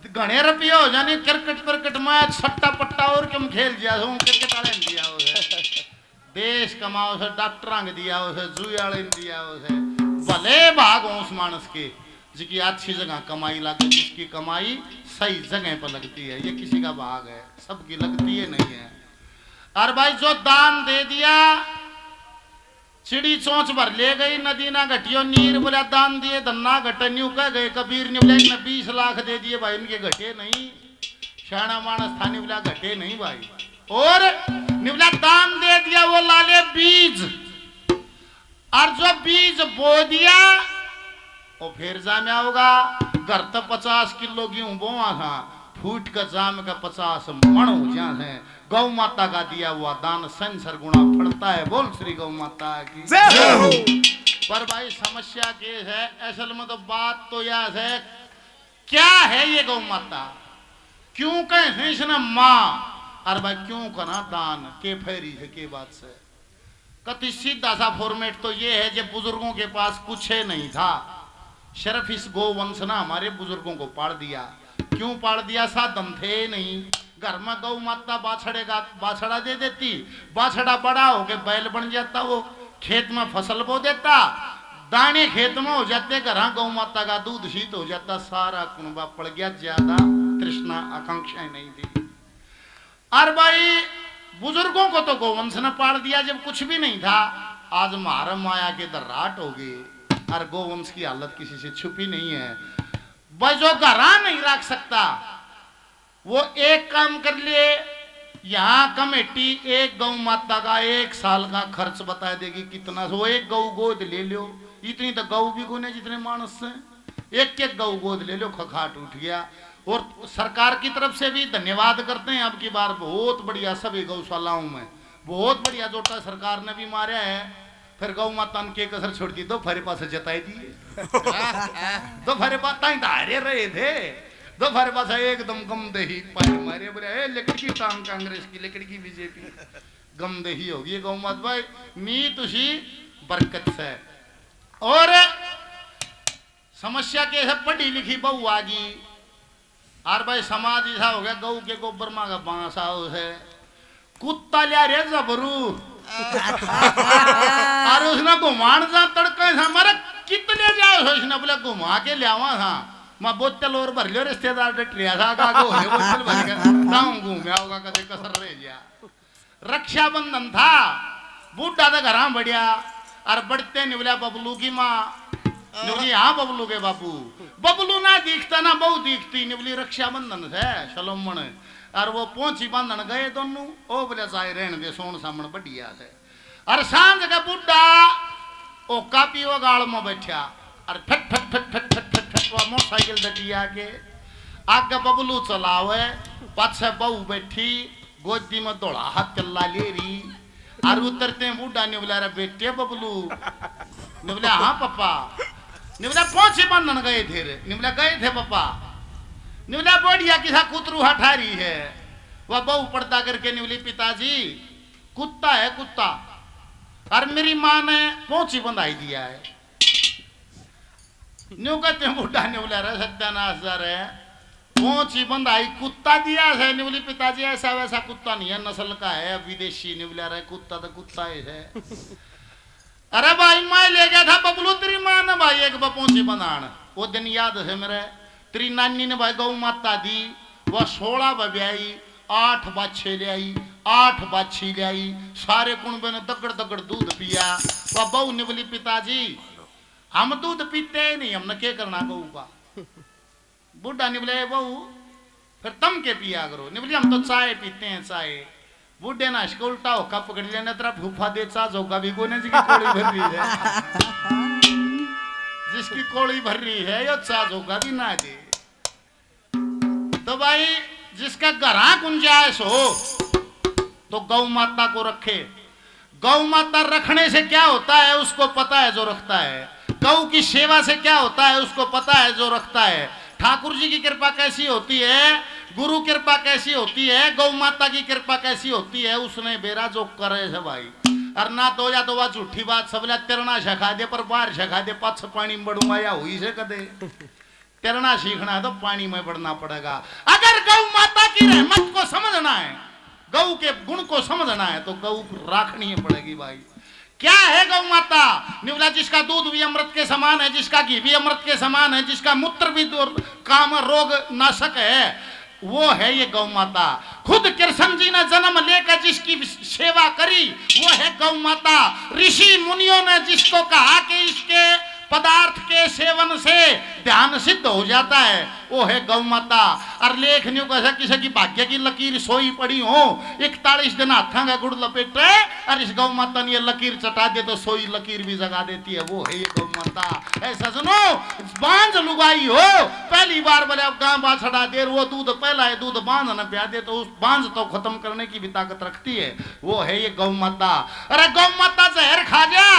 घने रुपये हो जाने क्रिकेट क्रिकेट मैच सट्टा पट्टा और कम खेल दिया हूँ क्रिकेट वाले ने दिया उसे देश कमाओ से डॉक्टर ने दिया उसे जुए वाले ने दिया उसे भले भाग हो उस मानस के जिसकी अच्छी जगह कमाई लगे जिसकी कमाई सही जगह पर लगती है ये किसी का भाग है सबकी लगती है नहीं है। और भाई जो दान दे दिया चिड़ी चोंच भर ले गई नदी ना घटियो नीर बोला दान दिए धन्ना घटे न्यू कह गए कबीर ने बोला इनने 20 लाख दे दिए भाई इनके घटे नहीं शाना मानस था बोला घटे नहीं भाई और निवला दान दे दिया वो लाले बीज और जो बीज बो दिया वो फिर जामे होगा घर तो 50 किलो गेहूं बोआ था फूट का जाम का 50 मण हो जा है गौ माता का दिया हुआ दान संसर गुणा फलता है बोल श्री गौ माता की जय हो। पर भाई समस्या के है असल में तो बात तो यह है क्या है ये गौ माता क्यों कहे इसने माँ और भाई क्यों करना दान के फेरी है के बात से कति सीधा सा फॉर्मेट तो ये है जब बुजुर्गों के पास कुछ है नहीं था सिर्फ इस गोवंश ने हमारे बुजुर्गों को पाड़ दिया क्यों पाड़ दिया साधन थे नहीं घर में गौ माता बाछड़ा दे देती बाछड़ा बड़ा होके बैल बन जाता वो खेत में फसल बो देता दाने खेत में हो जाते घर गौ माता का दूध शीत हो जाता सारा कुनबा पड़ गया ज्यादा तृष्णा आकांक्षाएं नहीं थी। और भाई बुजुर्गों को तो गोवंश ने पाड़ दिया जब कुछ भी नहीं था आज मारा माया के दर्राट हो गए और गोवंश की हालत किसी से छुपी नहीं है। भाई जो घरा नहीं रख सकता वो एक काम कर लिए यहाँ कमेटी एक गौ माता का 1 साल का खर्च बता देगी कितना वो एक गौ गोद ले लो इतनी तो गौ भी गुने जितने मानस से एक गौ गोद ले लो खखाट उठ गया। और सरकार की तरफ से भी धन्यवाद करते हैं अब की बार बहुत बढ़िया सभी गौशालाओं में बहुत बढ़िया जोटा सरकार ने भी मारा है फिर गौ माता ने के कसर छोड़ दी दोपहर पास जताई दिए दोपहर पास धारे रहे थे दोपहर पास एकदम गम दही पाए मारे बोले लेकिन की टांग कांग्रेस की लेकिन की बीजेपी गम दही होगी गौ माता भाई मी तुझी बरकत से। और समस्या के है पढ़ी लिखी बहू आगी और भाई समाज ऐसा हो गया गौ के गोबर मांगा बांसा है कुत्ता लिया रे जबरू और उसने घुमान जा तड़का था मारा कितने जाओ उसने बोला घुमा के लियावा था मैं बोतल और भर लियो रिश्तेदार डटिया था का को है बोतल भर के दाऊं घूम आओगा कदे कसर रह गया। रक्षाबंधन था बूढ़ा तो घर बढ़िया और बढ़ते निवला बबलू की माँ निवली हाँ बबलू के बापू बबलू ना दिखता ना बहु दिखती निवली रक्षाबंधन है शलोमण और वो पहुंची बांधन गए दोनों ओ बोले चाहे रहने दे सोन सामने बढ़िया है। और सांझ का बुढ़ा ओ कापी वो गाल में बैठा और फट फट फट फट फट फट फट वो मोटरसाइकिल डटिया के आगे बबलू चलावे पाछे बहू बैठी गोदी में दौड़ा हाथ कल्ला ले रही और उतरते बुढ़ा ने बोला बेटे बबलू ने बोला हाँ पापा ने बोला पहुंचे बांधन गए थे ने बोला गए थे पापा निवला बढ़िया किसा कुतरू हठारी है वह बहु पर्दा करके निवली पिताजी कुत्ता है कुत्ता और मेरी माँ ने पहुंची बंधाई दिया है न्यू कहते हैं बुढ़ा निवला रहा सत्यानाश है पहुंची बंधाई कुत्ता दिया है निवली पिताजी ऐसा वैसा कुत्ता नहीं है नस्ल का है विदेशी निवला रहा कुत्ता तो कुत्ता है। अरे भाई मैं ले गया था बबलू तेरी माँ ने भाई एक बार पहुंची बंधान वो दिन याद है मेरे तेरी नानी ने भाई गौ माता दी वह 16 ब्याई 8 बाछे ले आई 8 बाछी ले आई सारे कुंबे ने दगड़ दगड़ दूध पिया वह बहू ने बोली पिताजी हम दूध पीते नहीं हमने क्या करना गऊ का बुढ़ा ने बोले बहू फिर तुम के पिया करो ने बोली हम तो चाय पीते हैं चाय बुढ़े ना इसको उल्टा होका पकड़ लेना तेरा फूफा दे चा जोगा भी गोने जी की कोड़ी भर रही है जिसकी कोड़ी भर रही है यो चाज होगा भी ना दे तो भाई जिसका घरा गुंजाइश हो तो गौ माता को रखे। गौ माता रखने से क्या होता है उसको पता है जो रखता है गौ की सेवा से क्या होता है उसको पता है जो रखता है। ठाकुर जी की कृपा कैसी होती है गुरु कृपा कैसी होती है गौ माता की कृपा कैसी होती है उसने बेरा जो करे है भाई और ना तो या तो वह झूठी बात सबला तिरना छखा दे पर बाहर छखा दे पछ पानी में बड़ूंगा या हुई से कदे तैरना सीखना है तो पानी में पड़ना पड़ेगा। अगर गौ माता की रहमत को समझना है, गौ के गुण को समझना है तो गौ राखनी पड़ेगी भाई। क्या है गौ माता? निवला जिसका दूध भी अमृत के समान है, जिसका घी भी अमृत के समान है, जिसका मूत्र भी काम रोग नाशक है, वो है ये गौ माता। खुद कृष्ण जी ने जन्म लेकर जिसकी सेवा करी वो है गौ माता। ऋषि मुनियों ने जिसको कहा कि इसके पदार्थ के सेवन से ध्यान सिद्ध हो जाता है वो है गौ माता। और लेखनियों को ऐसा किसी की भाग्य की लकीर सोई पड़ी हो 41 दिन हाथा का गुड़ लपेटे और इस गौ माता ने ये लकीर चटा दे तो सोई लकीर भी जगा देती है, वो है ये गौ माता। ऐसा सुनो, बांझ लुगाई हो पहली बार बोले अब गां बाछड़ा दे, वो दूध पहला है दूध बांझ न प्या दे तो उस बांझ तो खत्म करने की भी ताकत रखती है, वो है ये गौ माता। अरे गौ माता जहर खा जा,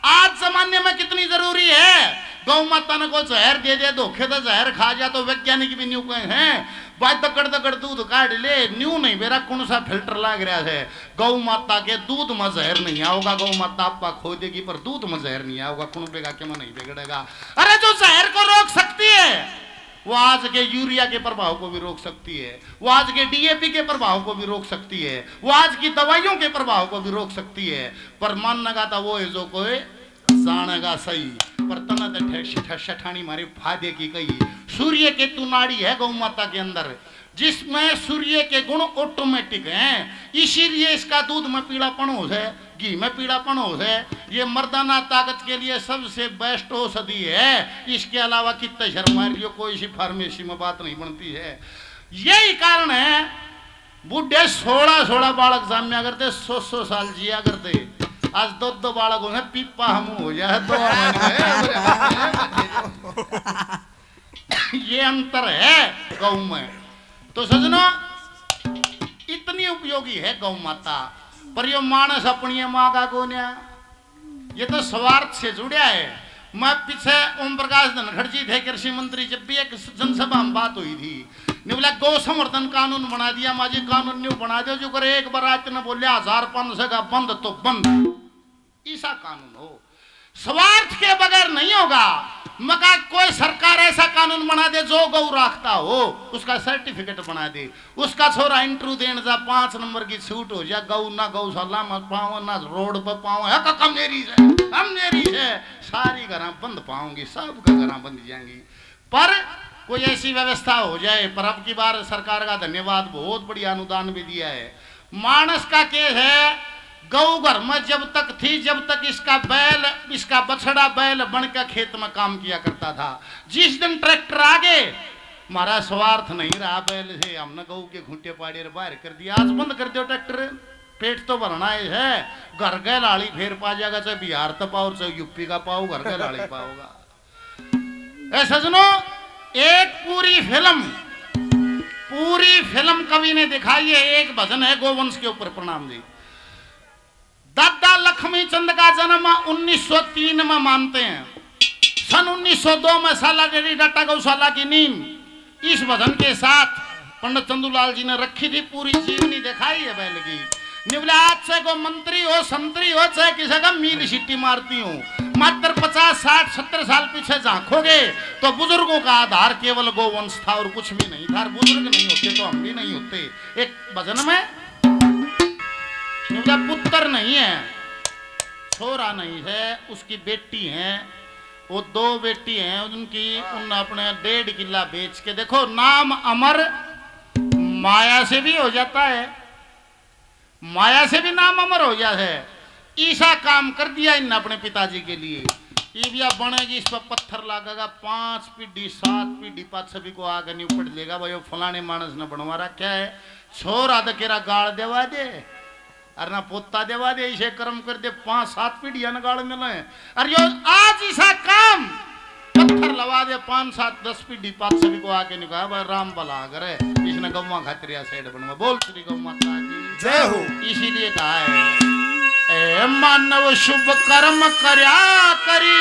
आज जमाने में कितनी जरूरी है। गौ माता ने को जहर दे दे धोखे तो जहर खा जा तो वैज्ञानिक भी न्यू कहे हैं भाई दकड़ दूध काट ले, न्यू नहीं मेरा कौन सा फिल्टर लग रहा है। गौ माता के दूध में जहर नहीं आओगा, गौ माता आपका खो देगी पर दूध में जहर नहीं आओगा, कौन बेगा के नहीं बिगड़ेगा। अरे जो जहर को रोक सकती है वो आज के यूरिया के प्रभाव को भी रोक सकती है, वो आज के डीएपी के प्रभाव को भी रोक सकती है, वो आज की दवाइयों के प्रभाव को भी रोक सकती है। पर मानना था वो है जो कोई जानेगा सही, पर तना ठठानी मारे फायदे की कही। सूर्य के तू नाड़ी है गौ माता के अंदर जिसमें सूर्य के गुण ऑटोमेटिक हैं, इसीलिए इसका दूध में पीलापन हो है, घी में पीलापन हो है। ये मर्दाना ताकत के लिए सबसे बेस्ट औषधि है, इसके अलावा कितने शर्मारियों कोई सी फार्मेसी में बात नहीं बनती है। यही कारण है बुढ़े 16 बालक जाम्या करते 100 साल जिया करते, आज 2 बालक हो पीपा हम हो जाए तो ये अंतर है गौ में। तो सजनो इतनी उपयोगी है गौ माता, पर यो मानस अपनी माँ का गोन्या ये तो स्वार्थ से जुड़ा है। मैं पीछे ओम प्रकाश धनखड़ जी थे कृषि मंत्री, जब भी एक जनसभा में बात हुई थी बोला गौ संवर्धन कानून बना दिया, माजी कानून न्यू बना दो जो करे एक बार आज ने बोलिया 1500 का बंद तो बंद, ऐसा कानून हो, स्वार्थ के बगैर नहीं होगा। मगर कोई सरकार ऐसा कानून बना दे जो गौ राखता हो उसका सर्टिफिकेट बना दे, उसका छोरा इंटरव्यू देने जा 5 नंबर की छूट हो जाए, गौ ना गौशाला मत पाओ ना रोड पर पाओ है कमजोरी है सारी घर बंद पाऊंगी, सब का घर बंद जाएंगी। पर कोई ऐसी व्यवस्था हो जाए। पर अब की बार सरकार का धन्यवाद, बहुत बढ़िया अनुदान भी दिया है। मानस का केस है गौ घर में जब तक थी जब तक इसका बछड़ा बैल बनकर खेत में काम किया करता था। जिस दिन ट्रैक्टर आगे हमारा स्वार्थ नहीं रहा बैल से, हमने गौ के घूंटे पाड़े बाहर कर दिया, आज बंद कर दो ट्रैक्टर, पेट तो भरना है। घर गए लाड़ी फेर पा जाएगा, चाहे बिहार तो पाओ चाहे यूपी का पाओ, घर गए लाड़ी पाओगा। ऐसा सुनो, एक पूरी फिल्म कवि ने दिखाई है, एक भजन है गोवंश के ऊपर, प्रणाम जी। दादा लक्ष्मी चंद का जन्म 1903 में मानते हैं, सन 1902 में सालाडेरी डाटा गौशाला की नींव इस भजन के साथ पंडित चंदूलाल जी ने रखी थी, पूरी जीवनी दिखाई है बैल की। निवला आज से को मंत्री हो संतरी हो चाहे किसी का मील सिट्टी मारती हूँ, मात्र 50, 60, 70 साल पीछे झांकोगे तो बुजुर्गों का आधार केवल गोवंश था और कुछ भी नहीं था। बुजुर्ग नहीं होते तो हम भी नहीं होते। एक भजन में निवला पुत्र नहीं है, छोरा नहीं है, उसकी बेटी है, वो 2 बेटी हैं उनकी, उन अपने 1.5 किला बेच के, देखो नाम अमर माया से भी हो जाता है, माया से भी नाम अमर हो जाता है। ऐसा काम कर दिया इन अपने पिताजी के लिए। ईबिया बनेगी, इस पर पत्थर लागेगा, 5 पीढ़ी 7 पीढ़ी पाँच सभी को आगे नहीं उपट लेगा भाई वो फलाने मानस ने बनवा रहा क्या है, छोरा तो केरा गाड़ देवा दे अरे ना पोता देवा दे, इसे कर्म कर दे, 5-7 पीढ़ियां न गाड़ मिले। अरे यो आज ऐसा काम पत्थर लगा दे, 5-7-10 पीढ़ी पाँच सभी को आगे निकाला भाई राम भला करे, इसने गौवा खातिरिया साइड बनवा। बोल श्री गौ माता की जय हो। इसीलिए कहा है ए मानव शुभ कर्म करया करे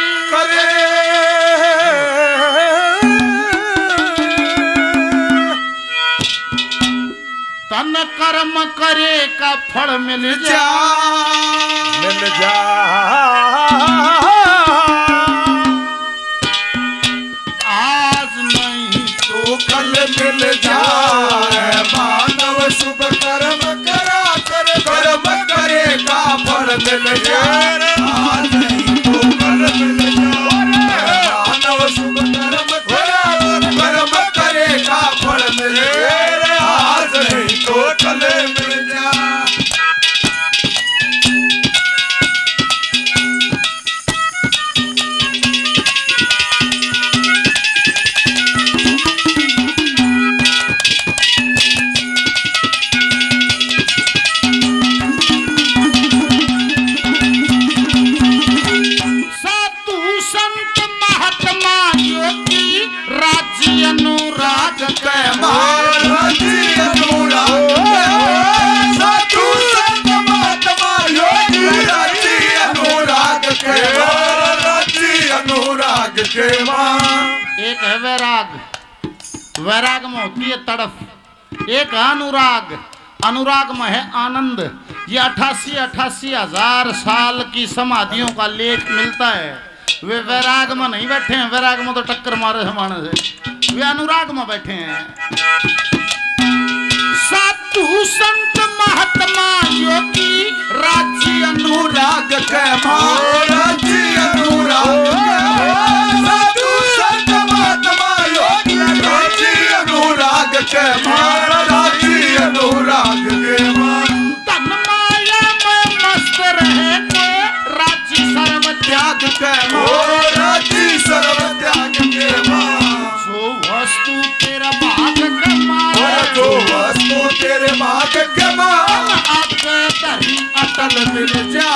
तन कर्म करे का फल मिल जा आज जाए। मानव शुभ कर्म करा कर, कर्म करे का फल मिल जाए। आज नहीं तो कल मिल जाए। मानव शुभ कर्म करा कर, कर्म करे का फल मिल जाए। आज नहीं तो कल मिल जाए। एक है वैराग, वैराग में होती है तड़फ। एक अनुराग, अनुराग में है आनंद। ये 88 हजार साल की समाधियों का लेख मिलता है। वे वैराग में नहीं बैठे हैं, वैराग में तो टक्कर मारे जमाने से। वे अनुराग में बैठे हैं। साधु संत महात्मा योगी राज्य अनुराग के मार, राज्य अनुराग के साधु संत महात्मा योगी राज्य अनुराग के मार, राज्य अनुराग के मार। धन माया में मस्त रहे के राज्य सर्व त्याग के मार, राज्य सर्व त्याग के मार। जो वस्तु तेरा भाग के मार, जो वस्तु तेरे भाग के मार। आगे धरी अटल मिल जा,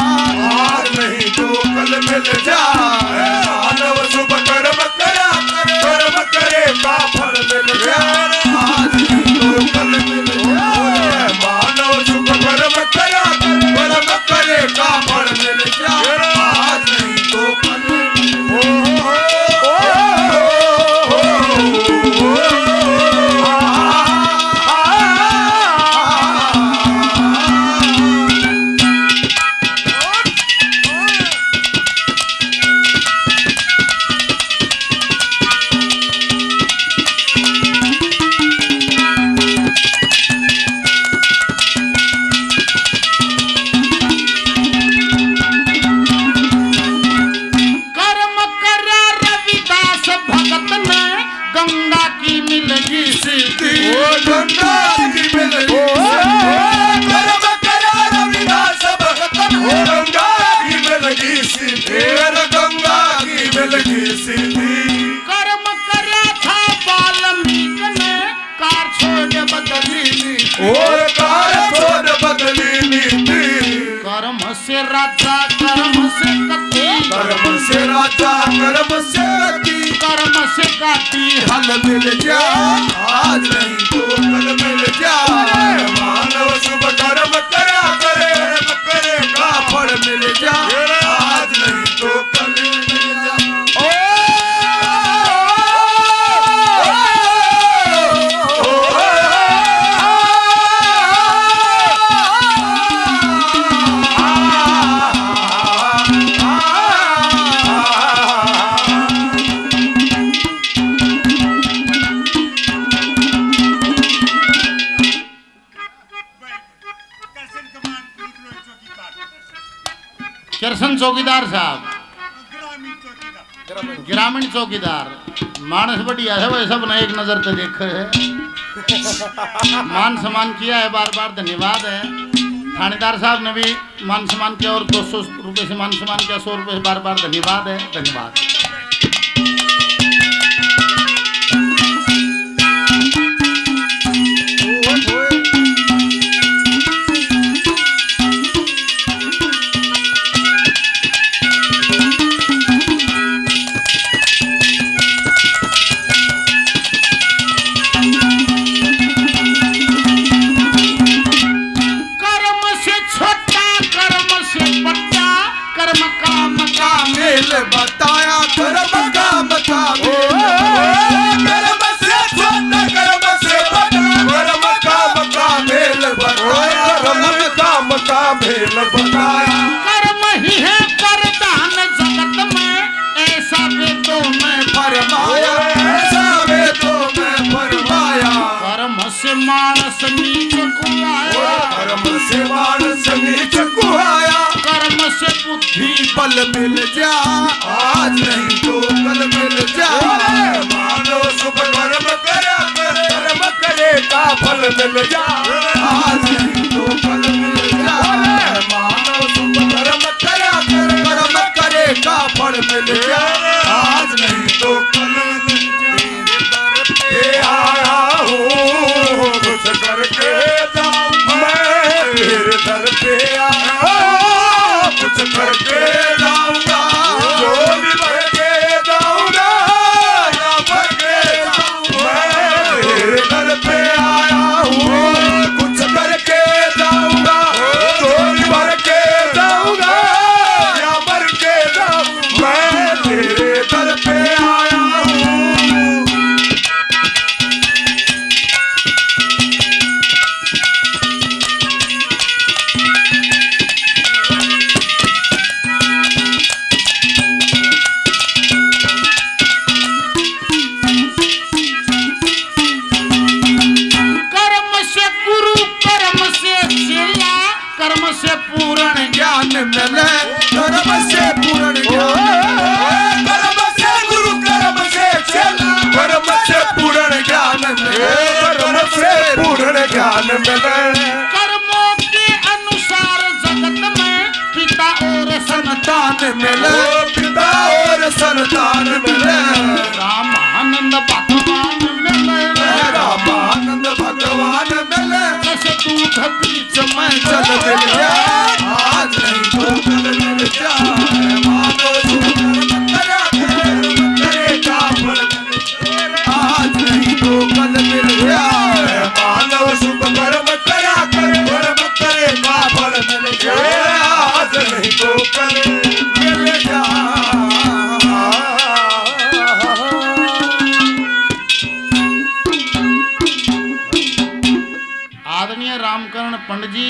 आज नहीं तो कल मिल जाए। मानव शुभ कर्म करा कर, कर्म करे का फल मिल जाए। आज नहीं तो कल मिल जाए। मानव शुभ कर्म करा कर, कर्म करे का फल मिल जाए। आज नहीं तो कल मिल जाए। गंगा की मिलगी सिद्धि, गंगा की मिलगी सिद्धि। कर्म करा रविदास भगत, गंगा की मिलगी सिद्धि। गंगा की मिलगी सिद्धि। कर्म करा था वाल्मीकि ने, कार छोड़ बदली नीति। कार छोड़ बदली नीति। कर्म से राजा कर्म से कति, कर्म से राजा कर्म से कति। कर्म से काटी हल मिल जा, आज नहीं तो कल मिल जाए। मानव शुभ कर्म करा करे, कर्म करे का फल मिल जा। आज नहीं तो कल मिल जा। किरसन चौकीदार साहब, ग्रामीण चौकीदार। मानस बढ़िया है, वह सब ने एक नजर से देखे है। मान सम्मान किया है, बार बार धन्यवाद है। थानेदार साहब ने भी मान सम्मान किया और 200 रुपये से मान सम्मान किया, 100 रुपये से बार बार धन्यवाद है, धन्यवाद। बताया कर्म का बता, कर्म से छोटा कर्म से बड़ा। कर्म का मेल बताया, कर्म का मेल बताया। कर्म ही है वरदान जगत में, ऐसा वेदों में फरमाया, ऐसा वेदों में फरमाया। से मानस नीच को आया, कर्म से मानस नीच को आया, कर्म से बुद्धि बल मिल जा, आज नहीं तो कल मिल जा। मानव शुभ कर्म करा कर, कर्म करे का फल मिल जा, आज नहीं तो कल मिल जा। मानव शुभ कर्म करा कर, कर्म करे का फल मिल जा, आज नहीं तो कल मिल जा। तेरे दर पे आया हूँ, कुछ करके जाऊँ मैं, तेरे दर पे आया हूँ, कुछ करके जाऊंगा, झोली भर के जाऊंगा, या भर के जाऊंगा। तेरे दर पे आया हूँ, कुछ करके जाऊंगा, झोली भर के जाऊंगा, या भर के जाऊंगा। मैं तेरे दर पे आया हूँ। कर्म से गुरु, कर्म से चेला, कर्म से पूर्ण ज्ञान मिले, कर्म से पूर्ण ज्ञान, कर्म से गुरु, कर्म से चेला, कर्म से पूर्ण ज्ञान मिले, कर्म से पूर्ण ज्ञान मिले। कर्मों के अनुसार जगत में पिता और संतान मिले, पिता और संतान मिले, रामानंद भगवान मिले, रामानंद भगवान मिले। जैसे दूध बीच में चल मिल जा, आज नहीं तो कल मिल जा। मानो शुभ कर्म करा कर, करे का फल मिल जा, आज नहीं तो कल मिल जा। मानव शुभ कर्म करा कर, कर्म करे का फल मिल जा, आज नहीं तो कल मिल जा। आदरणीय रामकरण पंडित जी